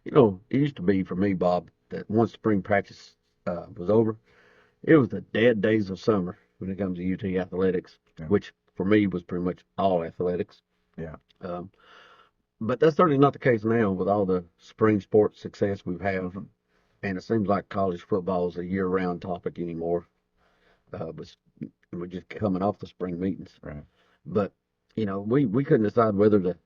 It used to be for me, Bob, that once spring practice was over, it was the dead days of summer when it comes to UT athletics, Yeah. which for me was pretty much all athletics. Yeah. Um, but that's certainly not the case now with all the spring sports success we've had. Hmm. And it seems like college football is a year-round topic anymore. But we're just coming off the spring meetings. Right. But, we couldn't decide whether to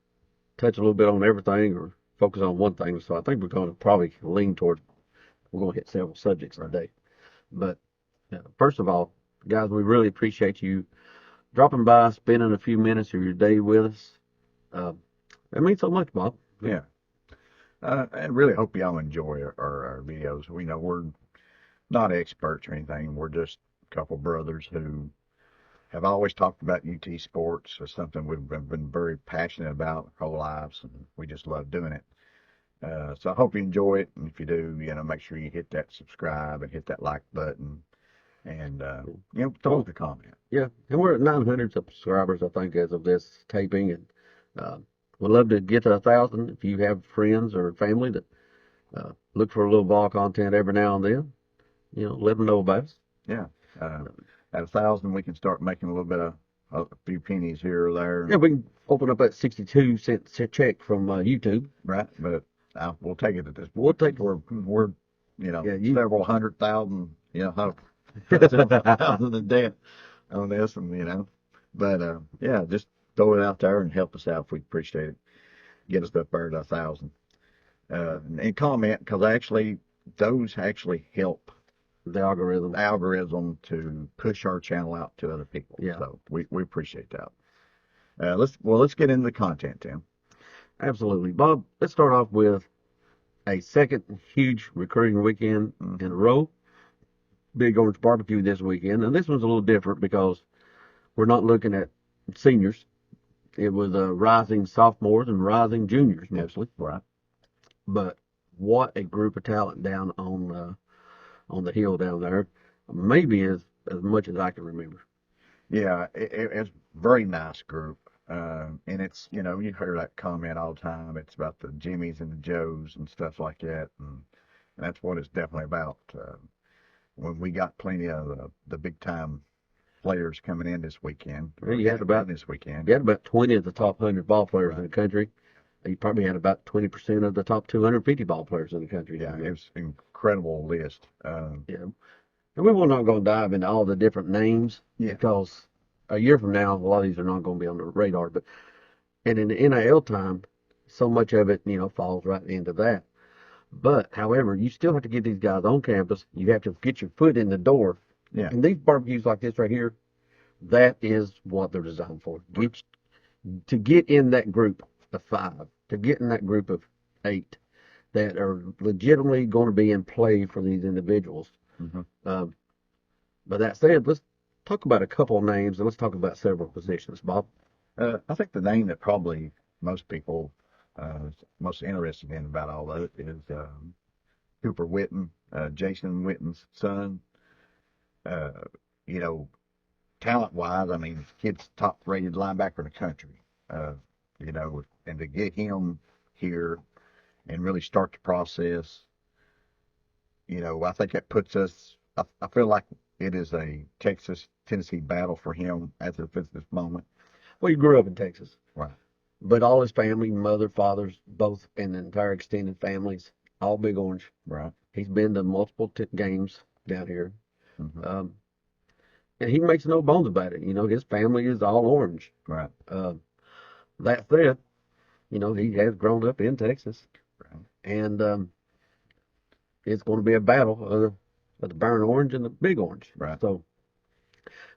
touch a little bit on everything or focus on one thing. So I think we're going to probably lean toward, we're going to hit several subjects Right. today. But first of all, guys, we really appreciate you dropping by, spending a few minutes of your day with us. Uh, that means so much, Bob. Yeah. I really hope y'all enjoy our videos. We know we're not experts or anything. We're just a couple brothers who have always talked about UT sports. It's something we've been very passionate about our whole lives, and we just love doing it. So I hope you enjoy it. And if you do, make sure you hit that subscribe and hit that like button and, throw us a comment. Yeah, and we're at 900 subscribers, I think, as of this taping, and uh, we'd love to get to 1,000. If you have friends or family that look for a little ball content every now and then, let them know about us. Yeah. Uh, at 1,000, we can start making a little bit of a few pennies here or there. Yeah, we can open up that 62-cent check from YouTube. Right. But we'll take it at this We'll point. take. We're Yeah, several 100,000, several thousand in debt on this, and but yeah, just throw it out there and help us out if we appreciate it. Get us up there to 1,000. And comment, because those actually help the algorithm. the algorithm to push our channel out to other people. Yeah. So we appreciate that. Let's get into the content, Tim. Absolutely. Bob, let's start off with a second huge recruiting weekend in a row. Big Orange Barbecue this weekend. And this one's a little different because we're not looking at seniors. It was rising sophomores and rising juniors mostly. Right. But what a group of talent down on the hill down there. Maybe as much as I can remember. Yeah, it's a very nice group. And it's, you hear that comment all the time. It's about the Jimmies and the Joes and stuff like that. And that's what it's definitely about. When we got plenty of the big time players coming in this weekend. You had about 20 of the top 100 ball players in the country. You probably had about 20% of the top 250 ball players in the country. Yeah, it was an incredible list. Yeah. And we were not going to dive into all the different names because a year from now, a lot of these are not going to be on the radar. And in the NIL time, so much of it, falls right into that. But, however, you still have to get these guys on campus. You have to get your foot in the door. Yeah. And these barbecues like this right here, that is what they're designed for. To get in that group of 5, to get in that group of 8 that are legitimately going to be in play for these individuals. Mm-hmm. But that said, let's talk about a couple of names and let's talk about several positions, Bob. I think the name that probably most people most interested in about all of it is Cooper Witten, Jason Witten's son. You know, talent-wise, I mean, kid's top-rated linebacker in the country. And to get him here and really start the process, I think that puts us. I feel like it is a Texas-Tennessee battle for him as of this moment. Well, he grew up in Texas. Right. But all his family, mother, fathers, both, and the entire extended families, all Big Orange. Right. He's been to multiple games down here. Mm-hmm. And he makes no bones about it. His family is all orange. Right. That said, he has grown up in Texas. Right. And it's going to be a battle of the burnt orange and the big orange. Right. So,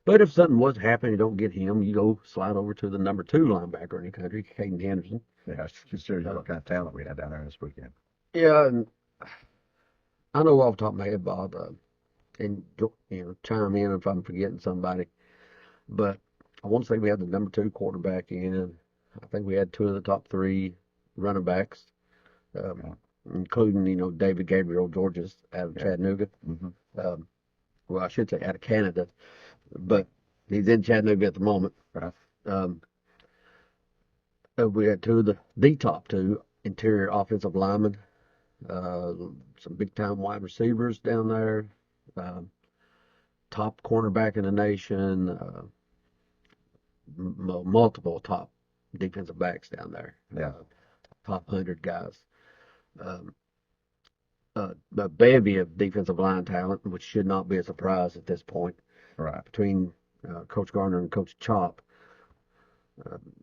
but if something was to happen, you don't get him, you go slide over to the number 2 linebacker in the country, Caden Henderson. Yeah, just shows you what kind of talent we had down there this weekend. Yeah, and I know off the top of my head, Bob, and chime in if I'm forgetting somebody, but I want to say we had the number 2 quarterback in. I think we had 2 of the top 3 running backs, including David Gabriel Georges out of Chattanooga. Mm-hmm. Well, I should say out of Canada, but he's in Chattanooga at the moment. Right. We had 2 of the top 2 interior offensive linemen some big time wide receivers down there, top cornerback in the nation, multiple top defensive backs down there, Yeah. top 100 guys. Um, a bevy of defensive line talent, which should not be a surprise at this point. Right. Between Coach Garner and Coach Chop,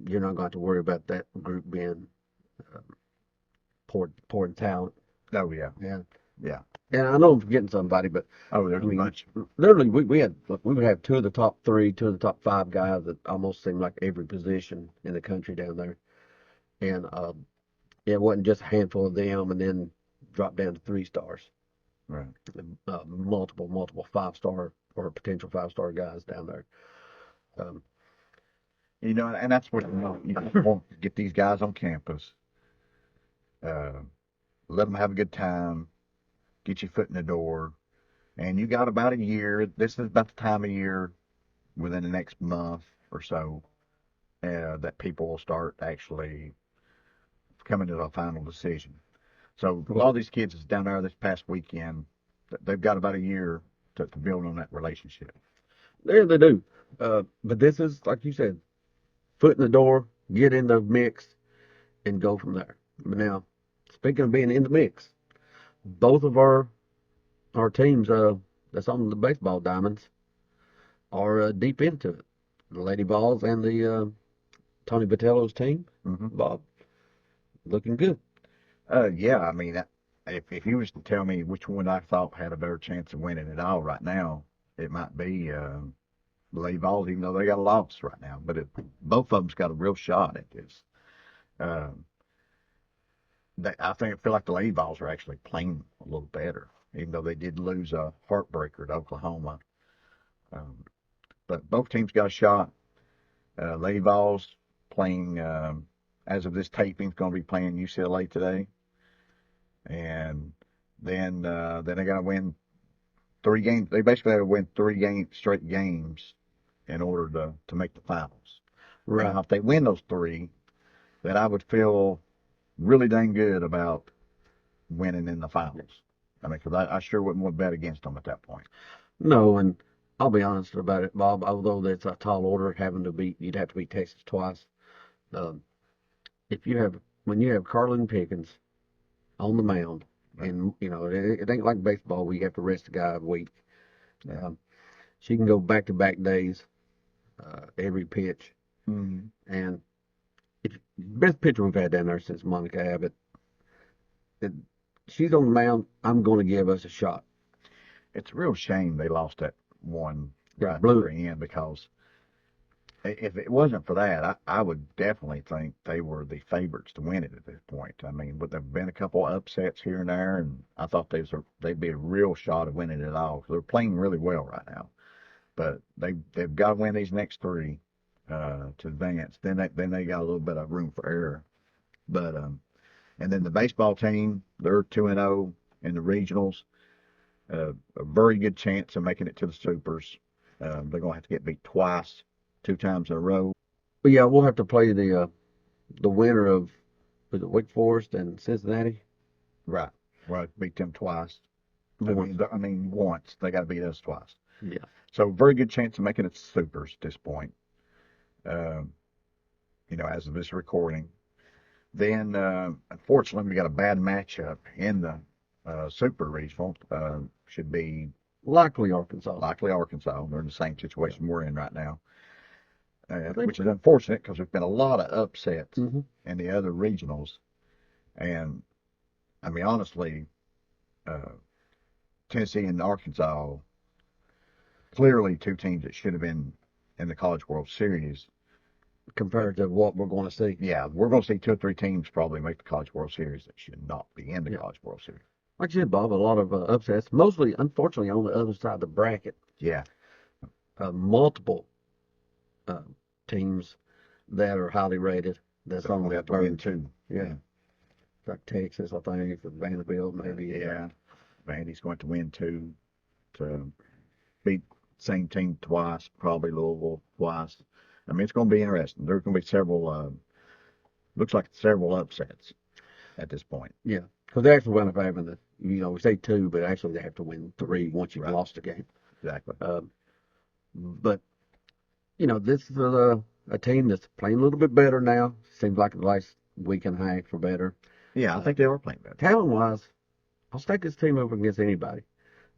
you're not going to worry about that group being poor in talent. Oh yeah. Yeah. Yeah. And I know I'm forgetting somebody, but Oh, there's I a mean, bunch. literally, we would have two of the top three, two of the top five guys that almost seemed like every position in the country down there. And it wasn't just a handful of them, and then drop down to 3 stars. Right. Multiple 5-star or potential 5-star guys down there. You know, and that's what you want to get these guys on campus. Let them have a good time. Get your foot in the door. And you got about a year. This is about the time of year within the next month or so that people will start actually coming to a final decision. So a lot of these kids is down there this past weekend. They've got about a year to build on that relationship. There they do. But this is, like you said, foot in the door, get in the mix, and go from there. But now, speaking of being in the mix, both of our teams that's on the baseball diamonds are deep into it. The Lady Vols and the Tony Vitello's team, Bob, looking good. Yeah, I mean, if you was to tell me which one I thought had a better chance of winning it all right now, it might be the Lady Vols, even though they got a loss right now. But both of them's got a real shot at this. I feel like the Lady Vols are actually playing a little better, even though they did lose a heartbreaker to Oklahoma. But both teams got a shot. Lady Vols playing, as of this taping, is going to be playing UCLA today. And then they got to win 3 games. They basically have to win 3 straight games in order to make the finals. Right. Now, if they win those 3, then I would feel really dang good about winning in the finals. I mean, because I sure wouldn't want to bet against them at that point. No, and I'll be honest about it, Bob. Although that's a tall order, you'd have to beat Texas twice. When you have Carlin Pickens on the mound, Right. and it ain't like baseball where you have to rest a guy a week. She can go back-to-back days, every pitch, and best pitcher we've had down there since Monica Abbott. She's on the mound. I'm going to give us a shot. It's a real shame they lost that one right Blue. at the end, because if it wasn't for that, I would definitely think they were the favorites to win it at this point. I mean, but there've been a couple of upsets here and there, and I thought they'd be a real shot of winning it all. They're playing really well right now, but they've got to win these next 3 to advance. Then they got a little bit of room for error. But and then the baseball team, they're 2-0 in the regionals. A very good chance of making it to the supers. They're going to have to get beat twice, 2 times in a row. But yeah, we'll have to play the winner of Wake Forest and Cincinnati. Right. Well, beat them twice. Once. I mean, once. They got to beat us twice. Yeah. So very good chance of making it to supers at this point. As of this recording. Then, unfortunately, we got a bad matchup in the super regional. Should be likely Arkansas. They're in the same situation we're in right now, which is unfortunate because there's been a lot of upsets in the other regionals. And I mean, honestly, Tennessee and Arkansas, clearly 2 teams that should have been in the College World Series. Compared to what we're going to see. Yeah, we're going to see 2 or 3 teams probably make the College World Series that should not be in the College World Series. Like you said, Bob, a lot of upsets, mostly, unfortunately, on the other side of the bracket. Yeah. Multiple teams that are highly rated. That's on the win 2. Yeah. Like Texas, I think, for Vanderbilt, maybe. Yeah. Vandy's going to win 2 to beat the same team twice, probably Louisville twice. I mean, it's going to be interesting. There's going to be several, looks like several upsets at this point. Yeah. Because they actually wound up having we say 2, but actually they have to win 3 once you've Right. lost a game. Exactly. But this is a team that's playing a little bit better now. Seems like the last week and a half or better. Yeah, I think they were playing better. Talent-wise, I'll stake this team up against anybody.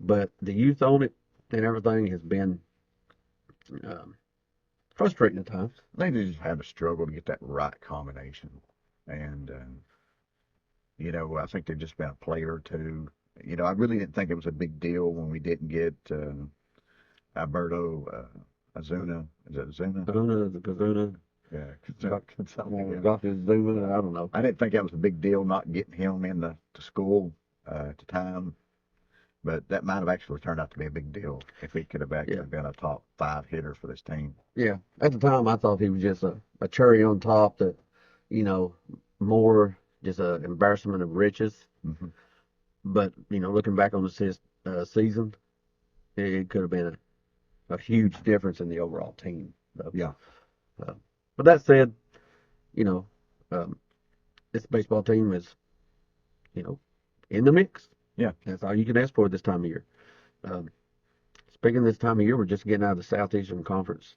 But the youth on it and everything has been um, frustrating at times. They just had a struggle to get that right combination. And, I think they've just been a player or two. I really didn't think it was a big deal when we didn't get Alberto Azuna. Is it Azuna? Kazuna, Yeah, Zuma, I don't know. I didn't think that was a big deal not getting him into school at the time, but that might have actually turned out to be a big deal if he could have actually been a top 5 hitter for this team. Yeah, at the time I thought he was just a cherry on top that, more just an embarrassment of riches. Mm-hmm. But, looking back on the season, it could have been a huge difference in the overall team. Yeah. But that said, um, this baseball team is, in the mix. Yeah. That's all you can ask for this time of year. Speaking of this time of year, we're just getting out of the Southeastern Conference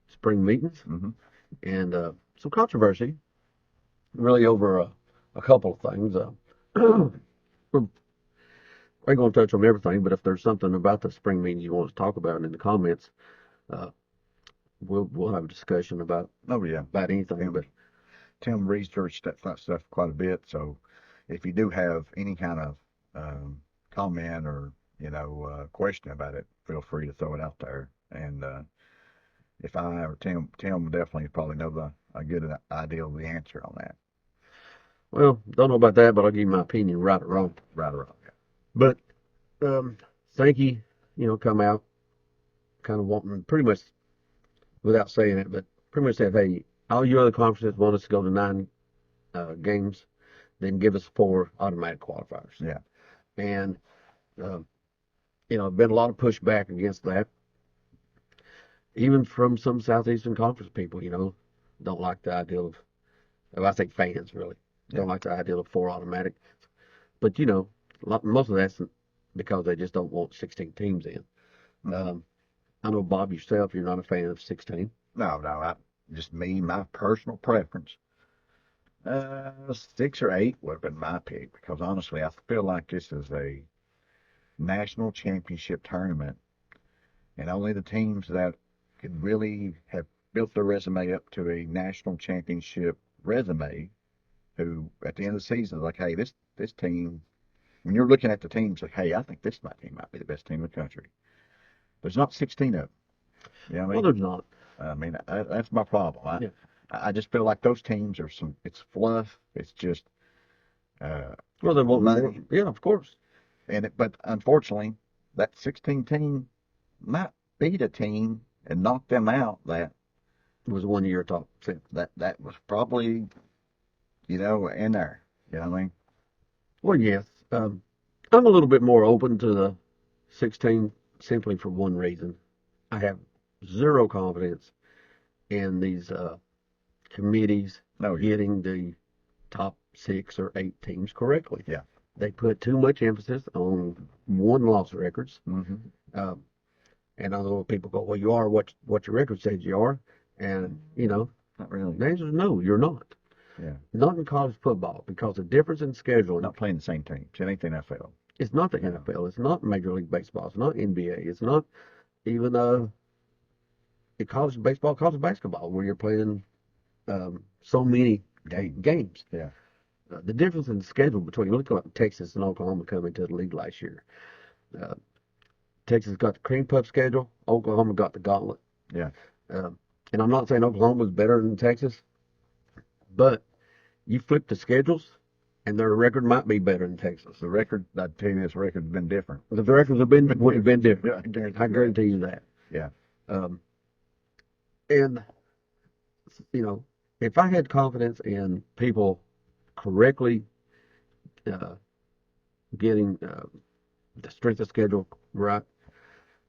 spring meetings. Mm-hmm. And some controversy, really over a couple of things. We're going to touch on everything, but if there's something about the spring meetings you want to talk about in the comments, we'll have a discussion about anything. But Tim researched that stuff quite a bit, so if you do have any kind of comment or question about it, feel free to throw it out there. And if I or Tim definitely probably know a good idea of the answer on that. Well, don't know about that, but I'll give you my opinion, right or wrong. Right or wrong, yeah. But Sankey, come out kind of wanting, pretty much without saying it, but pretty much said, hey, all you other conferences want us to go to 9 games, then give us 4 automatic qualifiers. Yeah. And, been a lot of pushback against that. Even from some Southeastern Conference people, don't like the idea of I think fans really don't like the idea of 4 automatic. But, most of that's because they just don't want 16 teams in. Mm-hmm. I know, Bob, yourself, you're not a fan of 16. No, just me, my personal preference. 6 or 8 would have been my pick because honestly, I feel like this is a national championship tournament, and only the teams that could really have built their resume up to a national championship resume, who at the end of the season is like, hey, this team. When you're looking at the teams, like, hey, I think this team might be the best team in the country. There's not 16 of them. You know what I mean? Well, there's not. I mean, that's my problem. I just feel like those teams are it's fluff. It's just, well, they want money. Yeah, of course. But unfortunately, that 16 team might beat a team and knock them out that was 1 year top 6. That was probably, in there. You know what I mean? Well, yes. I'm a little bit more open to the 16 simply for one reason. I have zero confidence in these committees getting the top 6 or 8 teams correctly. Yeah. They put too much emphasis on 1-loss records. Mm-hmm. And I know people go, well, you are what your record says you are. And, not really. The answer is no, you're not. Yeah. Not in college football, because the difference in scheduling. Not playing the same teams. It ain't the NFL. It's not the NFL. It's not Major League Baseball. It's not NBA. It's not even college baseball, college basketball, where you're playing so many games. Yeah. The difference in the schedule between, look at Texas and Oklahoma coming to the league last year. Texas got the cream puff schedule. Oklahoma got the gauntlet. Yeah. And I'm not saying Oklahoma's better than Texas, but you flip the schedules, and their record might be better than Texas. The record, I'd tell you, this record's been different. The records would have been different. Yeah, I guarantee you that. Yeah. And, if I had confidence in people correctly getting the strength of schedule right,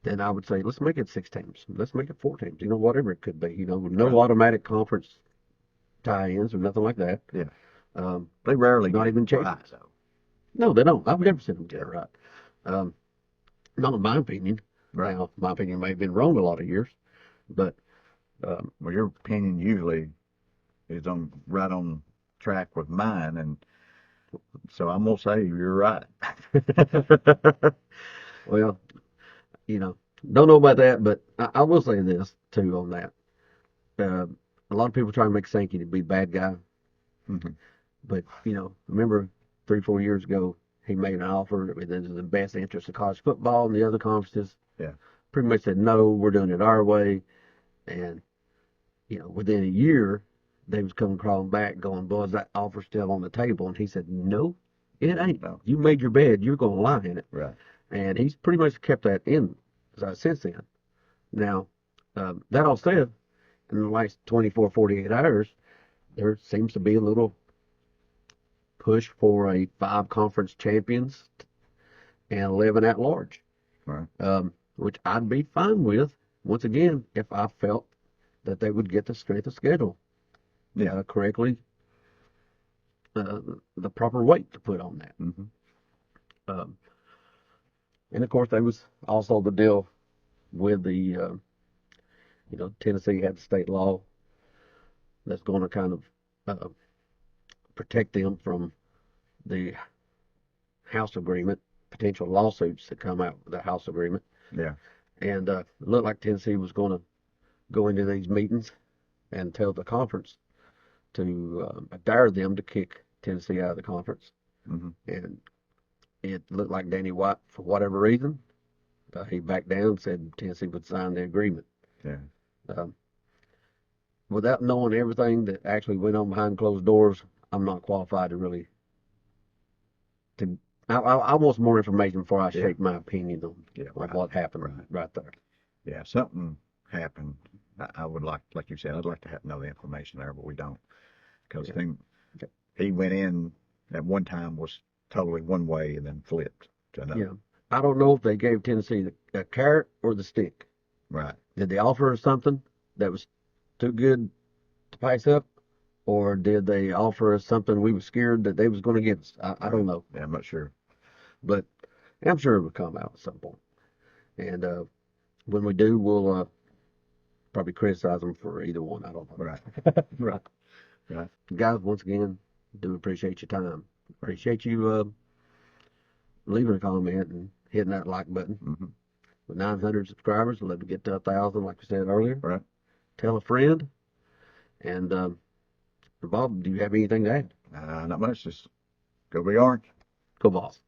then I would say, let's make it 6 teams. Let's make it 4 teams, whatever it could be. No automatic conference tie-ins or nothing like that. Yeah. They rarely not even try, champions. though. No, they don't. I've never seen them get it right. Um, not in my opinion. Right. Now, my opinion may have been wrong a lot of years, but Well, your opinion usually is right on track with mine, and so I'm gonna say you're right. well, don't know about that, but I will say this too on that. A lot of people try to make Sankey to be the bad guy, Mhm. but remember 3, 4 years ago, he made an offer that was in the best interest of college football and the other conferences. Yeah. Pretty much said, no, we're doing it our way. And, within a year, they was coming crawling back going, boy, is that offer still on the table? And he said, no, it ain't. No. You made your bed. You're going to lie in it. Right. And he's pretty much kept that in since then. Now, that all said, in the last 24, 48 hours, there seems to be a little push for a 5 conference champions and 11 at large, Right. which I'd be fine with, once again, if I felt that they would get the strength of schedule Yeah. correctly, the proper weight to put on that. Mm-hmm. Um, and of course, there was also the deal with the, Tennessee had the state law that's going to kind of protect them from the House agreement, potential lawsuits that come out with the House agreement. Yeah. And it looked like Tennessee was going to go into these meetings and tell the conference to dare them to kick Tennessee out of the conference. Mm-hmm. And it looked like Danny White, for whatever reason, he backed down and said Tennessee would sign the agreement. Yeah. Without knowing everything that actually went on behind closed doors, I'm not qualified to really. I want some more information before I shape my opinion on Right. what happened right there. Yeah. Something happened. I would like you said, I'd like to know the information there, but we don't, because he went in at one time was totally one way and then flipped to another. Yeah. I don't know if they gave Tennessee the carrot or the stick. Right. Did they offer us something that was too good to pass up, or did they offer us something we were scared that they was going to give us? I don't know. Yeah, I'm not sure. But I'm sure it will come out at some point. And when we do, we'll probably criticize them for either one. I don't know. Right. Right. Right. Guys, once again, do appreciate your time. Appreciate you leaving a comment and hitting that like button. Mm-hmm. With 900 subscribers, I'd love to get to 1,000, like we said earlier. Right. Tell a friend. And Bob, do you have anything to add? Not much. Just go be orange. Go Vols.